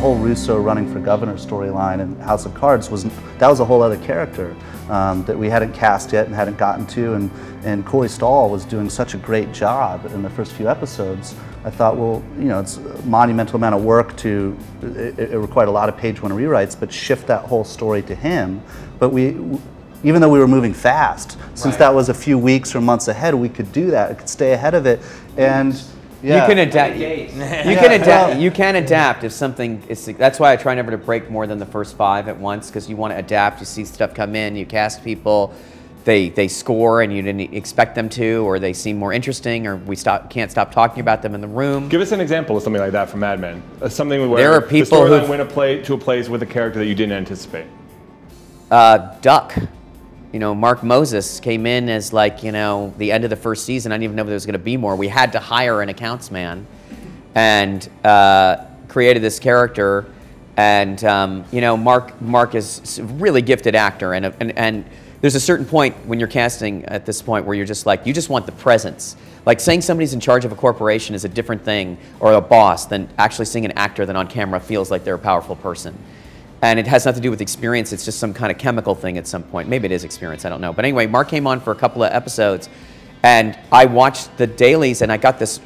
whole Russo running for governor storyline in House of Cards was a whole other character that we hadn't cast yet and hadn't gotten to, and Corey Stoll was doing such a great job in the first few episodes. I thought, well, you know, it's a monumental amount of work to, it required a lot of page one rewrites, but shift that whole story to him. But even though we were moving fast, since that was a few weeks or months ahead, we could do that. We could stay ahead of it, and yeah. You can adapt. You can adapt if something is. That's why I try never to break more than the first 5 at once, because you want to adapt. You see stuff come in, you cast people, they score and you didn't expect them to, or they seem more interesting, or we can't stop talking about them in the room. Give us an example of something like that from Mad Men. Something where there are people the storyline went to a place with a character that you didn't anticipate. Duck. You know, Mark Moses came in as, like, you know, the end of the first season. I didn't even know there was going to be more. We had to hire an accounts man and created this character. And, you know, Mark is a really gifted actor. And there's a certain point when you're casting at this point where you're just like, you just want the presence. Like, saying somebody's in charge of a corporation is a different thing, or a boss, than actually seeing an actor that on camera feels like they're a powerful person. And it has nothing to do with experience, it's just some kind of chemical thing at some point. Maybe it is experience, I don't know. But anyway, Mark came on for a couple of episodes, and I watched the dailies, and I got this,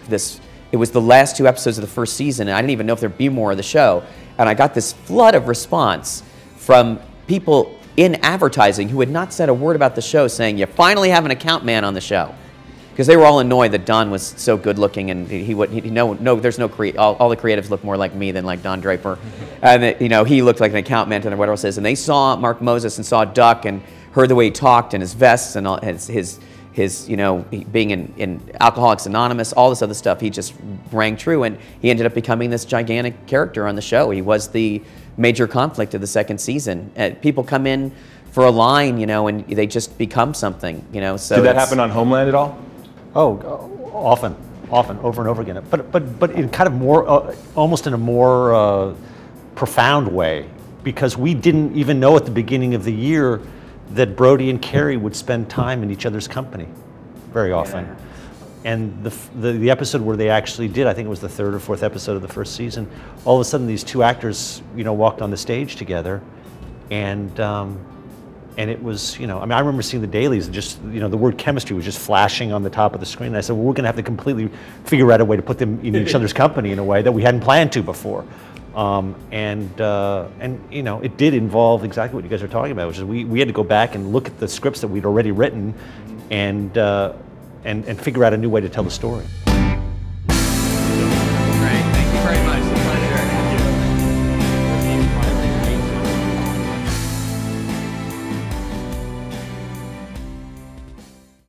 it was the last 2 episodes of the first season, and I didn't even know if there'd be more of the show. And I got this flood of response from people in advertising who had not said a word about the show, saying, you finally have an account man on the show. Because they were all annoyed that Don was so good looking, and there's no all the creatives look more like me than like Don Draper, and you know, he looked like an account man or whatever else it is. And they saw Mark Moses and saw Duck and heard the way he talked and his vests and all his you know, being in Alcoholics Anonymous, all this other stuff. He just rang true, and he ended up becoming this gigantic character on the show. He was the major conflict of the second season. People come in for a line, you know, and they just become something, you know. So did that happen on Homeland at all? Oh, often, over and over again. But in kind of more, almost in a more profound way, because we didn't even know at the beginning of the year that Brody and Carrie would spend time in each other's company, very often. Yeah. And the episode where they actually did, I think it was the 3rd or 4th episode of the first season, all of a sudden these 2 actors, you know, walked on the stage together, and it was, you know, I mean, I remember seeing the dailies and just, you know, the word chemistry was just flashing on the top of the screen. And I said, well, we're going to have to completely figure out a way to put them in each other's company in a way that we hadn't planned to before. And you know, it did involve exactly what you guys are talking about, which is we had to go back and look at the scripts that we'd already written and figure out a new way to tell the story.